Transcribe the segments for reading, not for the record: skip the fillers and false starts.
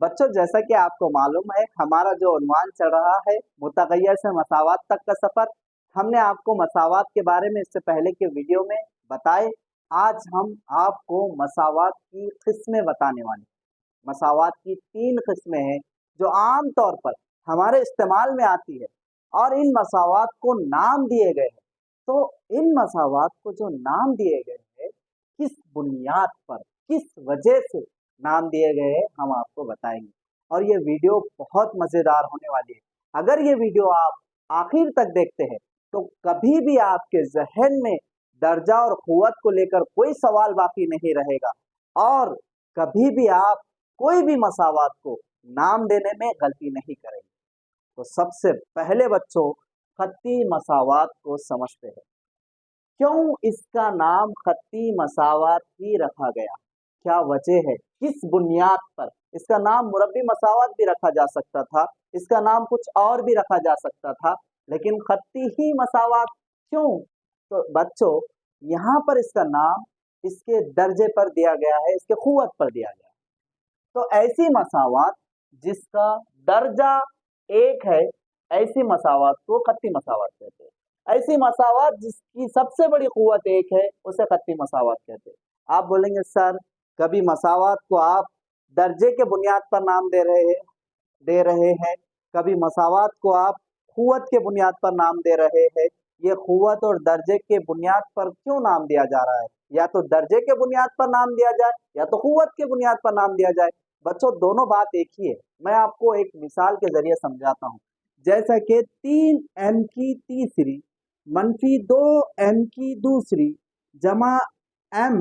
बच्चों, जैसा कि आपको मालूम है, हमारा जो उन्वान चल रहा है मुतगय्यर से मसावात तक का सफर। हमने आपको मसावात के बारे में इससे पहले के वीडियो में बताए। आज हम आपको मसावात की किस्में बताने वाले हैं। मसावात की 3 किस्में हैं जो आम तौर पर हमारे इस्तेमाल में आती है, और इन मसावात को नाम दिए गए हैं। तो इन मसावात को जो नाम दिए गए हैं, किस बुनियाद पर, किस वजह से नाम दिए गए हैं, हम आपको बताएंगे। और ये वीडियो बहुत मजेदार होने वाली है। अगर ये वीडियो आप आखिर तक देखते हैं तो कभी भी आपके जहन में दर्जा और कुव्वत को लेकर कोई सवाल बाकी नहीं रहेगा, और कभी भी आप कोई भी मसावात को नाम देने में गलती नहीं करेंगे। तो सबसे पहले बच्चों, खत्ती मसावात को समझते हैं। क्यों इसका नाम खत्ती मसावात ही रखा गया, क्या वजह है, किस बुनियाद पर? इसका नाम मुरब्बी मसावात भी रखा जा सकता था, इसका नाम कुछ और भी रखा जा सकता था, लेकिन खत्ती ही मसावात क्यों? तो बच्चों, यहाँ पर इसका नाम इसके दर्जे पर दिया गया है, इसके कुव्वत पर दिया गया है। तो ऐसी मसावात जिसका दर्जा 1 है, ऐसी मसावात को खत्ती मसावात कहते हैं। ऐसी मसावात जिसकी सबसे बड़ी कुव्वत 1 है, उसे खत्ती मसावात कहते हैं। आप बोलेंगे सर, कभी मसावात को आप दर्जे के बुनियाद पर नाम दे रहे हैं, कभी मसावात को आप कुव्वत के बुनियाद पर नाम दे रहे हैं। ये कुव्वत और दर्जे के बुनियाद पर क्यों नाम दिया जा रहा है? या तो दर्जे के बुनियाद पर नाम दिया जाए या तो कुव्वत के बुनियाद पर नाम दिया जाए। बच्चों, दोनों बात एक ही है। मैं आपको एक मिसाल के जरिए समझाता हूँ। जैसा कि 3m की तीसरी मनफी 2m की दूसरी जमा m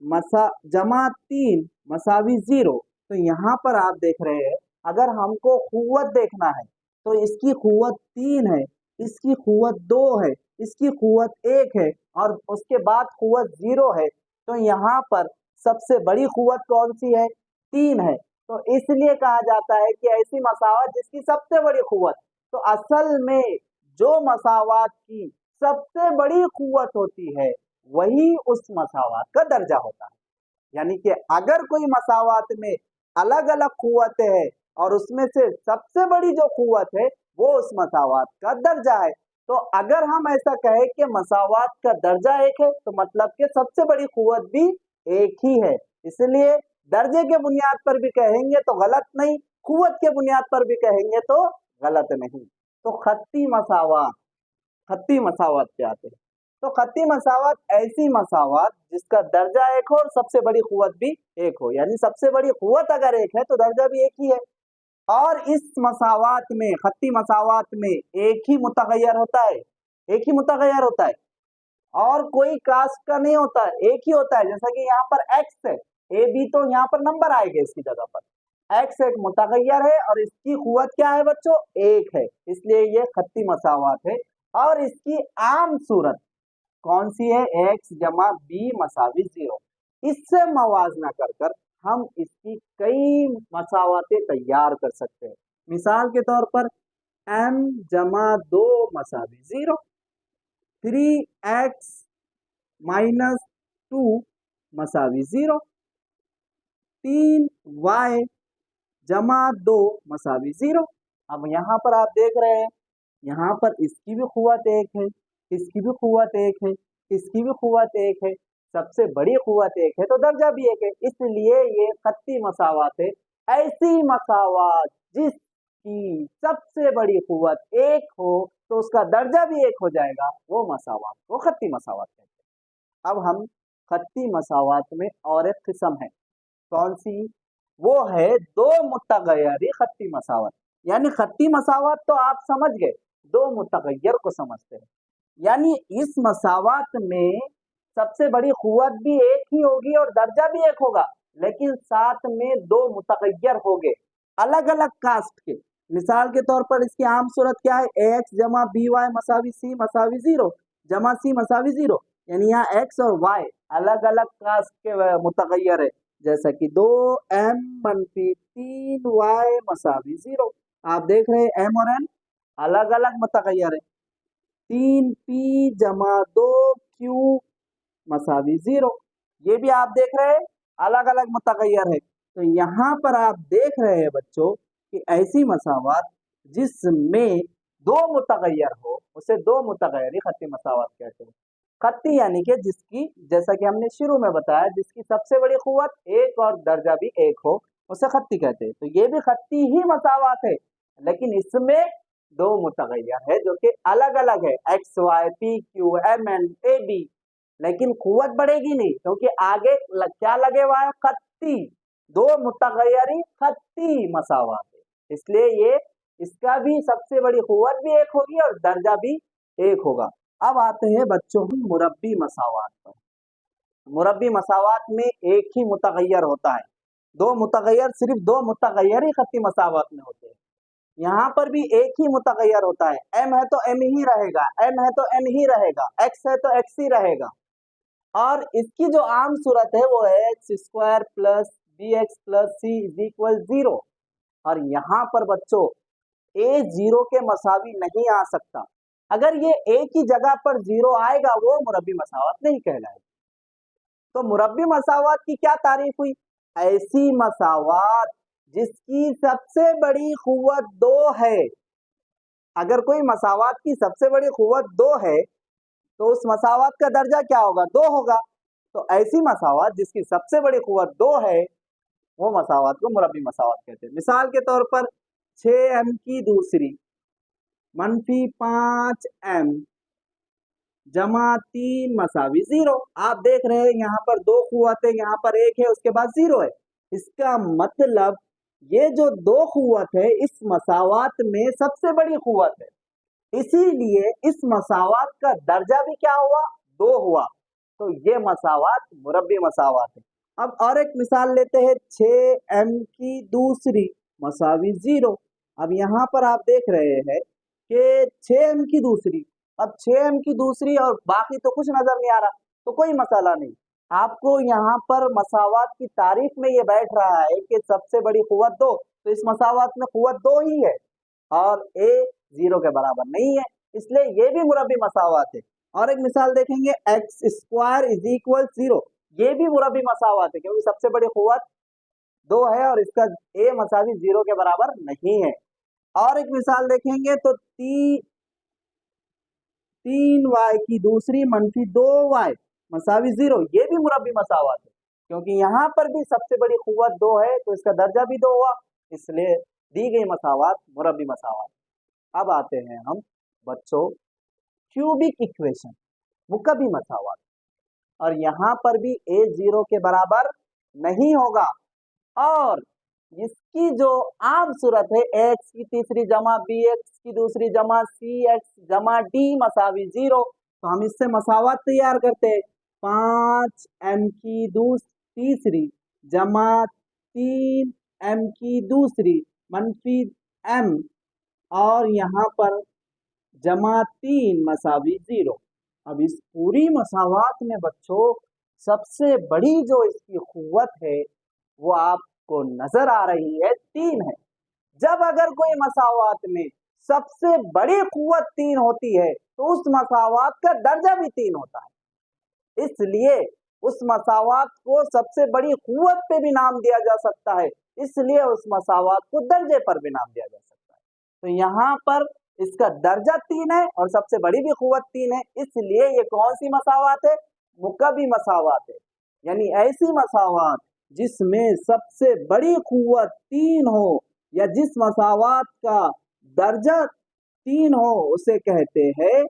जमा 3 मसावी 0। तो यहाँ पर आप देख रहे हैं, अगर हमको कुव्वत देखना है तो इसकी कुव्वत 3 है, इसकी कुव्वत 2 है, इसकी कुव्वत 1 है, और उसके बाद कुव्वत 0 है। तो यहाँ पर सबसे बड़ी कुव्वत कौन सी है? 3 है। तो इसलिए कहा जाता है कि ऐसी मसावत जिसकी सबसे बड़ी कुव्वत। तो असल में जो मसावत की सबसे बड़ी कुव्वत होती है, वही उस मसावत का दर्जा होता है। यानी कि अगर कोई मसावत में अलग अलग कुव्वतें हैं और उसमें से सबसे बड़ी जो कुव्वत है वो उस मसावत का दर्जा है। तो अगर हम ऐसा कहें कि मसावत का दर्जा 1 है, तो मतलब कि सबसे बड़ी कुव्वत भी 1 ही है। इसलिए दर्जे के बुनियाद पर भी कहेंगे तो गलत नहीं, कुव्वत के बुनियाद पर भी कहेंगे तो गलत नहीं। तो खत्ती मसावत पे आते हैं। तो खत्ती मसावत ऐसी मसावत जिसका दर्जा 1 हो और सबसे बड़ी कुव्वत भी 1 हो। यानी सबसे बड़ी कुव्वत अगर 1 है तो दर्जा भी 1 ही है। और इस मसावत में, खत्ती मसावत में, एक ही मुतगय्यर होता है, एक ही मुतगय्यर होता है, और कोई कास्ट का नहीं होता है, एक ही होता है। जैसा कि यहाँ पर x है, ए बी, तो यहाँ पर नंबर आएगा इसकी जगह पर। x एक मुतगय्यर है और इसकी कुव्वत क्या है बच्चों? 1 है। इसलिए ये खत्ती मसावत है। और इसकी आम सूरत कौन सी है? x जमा बी मसावी 0। इससे मवाजना कर कर हम इसकी कई मसावतें तैयार कर सकते हैं। मिसाल के तौर पर m जमा 2 मसावी 0, 3x माइनस 2 मसावी 0, 3y जमा 2 मसावी 0। अब यहाँ पर आप देख रहे हैं, यहाँ पर इसकी भी कुव्वत 1 है, इसकी भी कुव्वत 1 है, इसकी भी कुव्वत 1 है, सबसे बड़ी कुव्वत 1 है, तो दर्जा भी 1 है। इसलिए ये खत्ती मसावत है। ऐसी मसावत जिसकी सबसे बड़ी कुव्वत 1 हो तो उसका दर्जा भी 1 हो जाएगा, वो मसावत को खत्ती मसावत कहते हैं। अब हम खत्ती मसावत में और एक किस्म है, कौन सी? वो है 2 मुतगय्यरी खत्ती मसावत। यानी खत्ती मसावत तो आप समझ गए, 2 मुतगय्यर को समझते हैं। यानी इस मसावत में सबसे बड़ी कुव्वत भी 1 ही होगी और दर्जा भी 1 होगा, लेकिन साथ में 2 मुतगय्यर होंगे अलग अलग कास्ट के। मिसाल के तौर पर इसकी आम सूरत क्या है? ax जमा बी वाई मसावी सी मसावी 0 जमा सी मसावी 0। यानी यहाँ x और y अलग अलग कास्ट के मुतगय्यर है। जैसा कि 2m मनफी 3y मसावी 0। आप देख रहे हैं m और n अलग अलग मुतगय्यर है। 3p जमा 2q मसावी 0, ये भी आप देख रहे हैं अलग अलग मुतगय्यर है। तो यहाँ पर आप देख रहे हैं बच्चों कि ऐसी मसावात जिसमें दो मुतगय्यर हो उसे दो मुतगय्यरी खत्ती मसावात कहते हैं। खत्ती यानी कि जिसकी, जैसा कि हमने शुरू में बताया, जिसकी सबसे बड़ी कुव्वत एक और दर्जा भी एक हो उसे खत्ती कहते हैं। तो ये भी खत्ती ही मसावात है, लेकिन इसमें दो मुतगय्यर है जो कि अलग अलग है, X Y P Q M N A B, लेकिन कुव्वत बढ़ेगी नहीं क्योंकि आगे क्या लगे हुआ है, खत्ती। दो मुतगय्यरी खत्ती मसावात है, इसलिए ये इसका भी सबसे बड़ी कुव्वत भी एक होगी और दर्जा भी एक होगा। अब आते हैं बच्चों मुरब्बी मसावात पर। मुरब्बी मसावात में एक ही मुतगय्यर होता है, दो मुतगय्यर, सिर्फ दो मुतगय्यर ही खत्ती मसावात में होते हैं। यहाँ पर भी एक ही मुतगय्यर होता है, एम है तो एम ही रहेगा, एन है तो एन ही रहेगा, एक्स है तो एक्स ही रहेगा। और इसकी जो आम सूरत है वो है x square plus b x plus c is equal 0। और यहाँ पर बच्चों ए 0 के मसावी नहीं आ सकता। अगर ये एक ही जगह पर 0 आएगा वो मुरब्बी मसावात नहीं कहलाएगी। तो मुरब्बी मसावात की क्या तारीफ हुई, ऐसी मसावात जिसकी सबसे बड़ी कुव्वत 2 है। अगर कोई मसावात की सबसे बड़ी कुव्वत 2 है तो उस मसावात का दर्जा क्या होगा, 2 होगा। तो ऐसी मसावात जिसकी सबसे बड़ी कुव्वत 2 है वो मसावात को मुरब्बी मसावात कहते हैं। मिसाल के तौर पर 6m की दूसरी मनफी 5m जमा 3 मसावी 0। आप देख रहे हैं यहाँ पर दो कुव्वतें, यहाँ पर एक है उसके बाद 0 है। इसका मतलब ये जो दो कुव्वत है इस मसावात में सबसे बड़ी कुव्वत है, इसीलिए इस मसावात का दर्जा भी क्या हुआ, 2 हुआ। तो ये मसावात मुरब्बी मसावात है। अब और एक मिसाल लेते हैं, 6m की दूसरी मसावी 0। अब यहाँ पर आप देख रहे हैं कि 6m की दूसरी, अब 6m की दूसरी और बाकी तो कुछ नजर नहीं आ रहा, तो कोई मसाला नहीं। आपको यहाँ पर मसावात की तारीफ में ये बैठ रहा है कि सबसे बड़ी कुव्वत 2, तो इस मसावात में कुव्वत 2 ही है और ए 0 के बराबर नहीं है, इसलिए ये भी मुरब्बी मसावात है। और एक मिसाल देखेंगे, एक्स स्क्वायर इज इक्वल 0, ये भी मुरब्बी मसावात है क्योंकि सबसे बड़ी कुव्वत 2 है और इसका ए मसावी 0 के बराबर नहीं है। और एक मिसाल देखेंगे तो 3y की दूसरी मनफी 2y मसावी 0, ये भी मुरब्बी मसावात है क्योंकि यहाँ पर भी सबसे बड़ी कुव्वत 2 है तो इसका दर्जा भी 2 हुआ, इसलिए दी गई मसावात मुरब्बी मसावात। अब आते हैं हम बच्चों क्यूबिक इक्वेशन, मुकब्बी मसावात, और यहाँ पर भी a 0 के बराबर नहीं होगा और इसकी जो आम सूरत है x की तीसरी जमा bx की दूसरी जमा cx जमा d मसावी 0, तो हम इससे मसावात तैयार करते हैं। 5m की तीसरी जमा 3m की दूसरी मनफी m और यहाँ पर जमा 3 मसावी 0। अब इस पूरी मसावात में बच्चों सबसे बड़ी जो इसकी कुव्वत है वो आपको नजर आ रही है, 3 है। जब अगर कोई मसावात में सबसे बड़ी कुव्वत 3 होती है तो उस मसावात का दर्जा भी 3 होता है, इसलिए उस मसावात को सबसे बड़ी कुव्वत पे भी नाम दिया जा सकता है, इसलिए उस मसावात को दर्जे पर भी नाम दिया जा सकता है। तो यहाँ पर इसका दर्जा 3 है और सबसे बड़ी भी कुव्वत 3 है, इसलिए ये कौन सी मसावात है, मुकब्बी मसावात है। यानी ऐसी मसावात जिसमें सबसे बड़ी कुव्वत 3 हो या जिस मसावात का दर्जा 3 हो उसे कहते हैं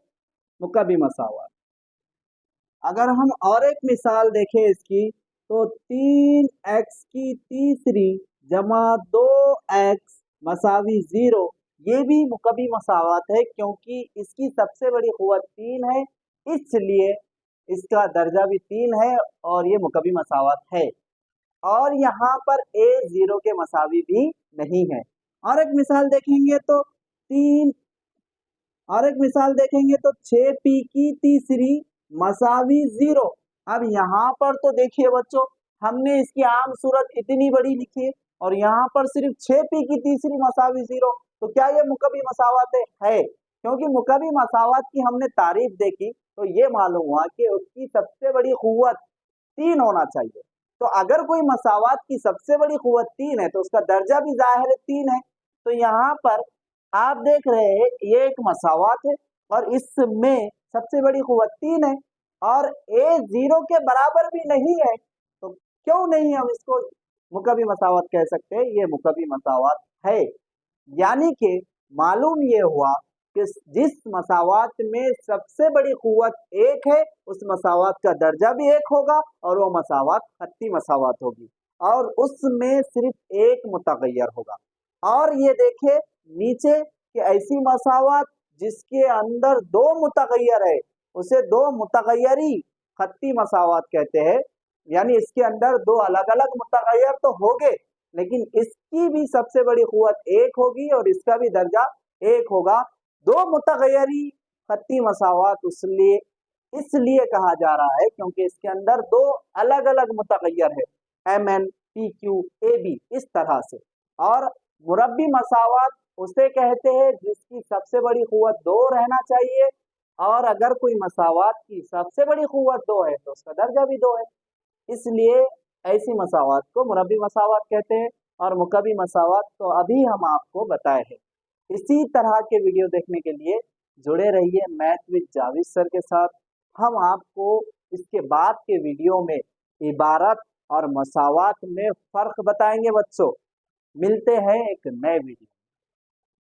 मुकब्बी मसावात। अगर हम और एक मिसाल देखें इसकी तो 3x की तीसरी जमा 2x मसावी 0, ये भी मुकब्बी मसावात है क्योंकि इसकी सबसे बड़ी कुव्वत 3 है, इसलिए इसका दर्जा भी 3 है और ये मुकब्बी मसावात है। और यहाँ पर a 0 के मसावी भी नहीं है। और एक मिसाल देखेंगे तो 6p की तीसरी मसावी 0। अब यहाँ पर तो देखिए बच्चों हमने इसकी आम सूरत इतनी बड़ी लिखी है और यहाँ पर सिर्फ 6p की तीसरी मसावी 0, तो क्या ये मुकब्बी मसावात है? क्योंकि मुकब्बी मसावात की हमने तारीफ देखी तो ये मालूम हुआ कि उसकी सबसे बड़ी कुव्वत 3 होना चाहिए, तो अगर कोई मसावात की सबसे बड़ी कुव्वत 3 है तो उसका दर्जा भी ज़ाहिर है 3 है। तो यहाँ पर आप देख रहे हैं ये एक मसावात है और इसमें सबसे बड़ी कुव्वत 3 है और ए 0 के बराबर भी नहीं है, तो क्यों नहीं हम इसको मुकब्बी मसावात कह सकते हैं? ये मुकब्बी मसावात है। यानी कि मालूम ये हुआ कि जिस मसावात में सबसे बड़ी कुव्वत 1 है उस मसावात का दर्जा भी 1 होगा और वो मसावात खत्ती मसावात होगी और उसमें सिर्फ एक मुतगय्यर होगा। और ये देखिए नीचे कि ऐसी मसावात जिसके अंदर 2 मुतगय्यर है उसे 2 मुतगय्यरी खत्ती मसावात कहते हैं। यानी इसके अंदर 2 अलग अलग मुतगय्यर तो होंगे लेकिन इसकी भी सबसे बड़ी कुव्वत 1 होगी और इसका भी दर्जा 1 होगा। 2 मुतगय्यरी खत्ती मसावात इसलिए कहा जा रहा है क्योंकि इसके अंदर 2 अलग अलग मुतगय्यर है MN PQ AB इस तरह से। और मुरब्बी मसावात उसे कहते हैं जिसकी सबसे बड़ी कुव्वत 2 रहना चाहिए और अगर कोई मसावात की सबसे बड़ी कुव्वत 2 है तो उसका दर्जा भी 2 है, इसलिए ऐसी मसावात को मुरब्बी मसावात कहते हैं। और मुकब्बी मसावात तो अभी हम आपको बताए हैं। इसी तरह के वीडियो देखने के लिए जुड़े रहिए मैथ विद जावेद सर के साथ। हम आपको इसके बाद के वीडियो में इबारत और मसावात में फ़र्क बताएंगे बच्चों। मिलते हैं एक नए वीडियो।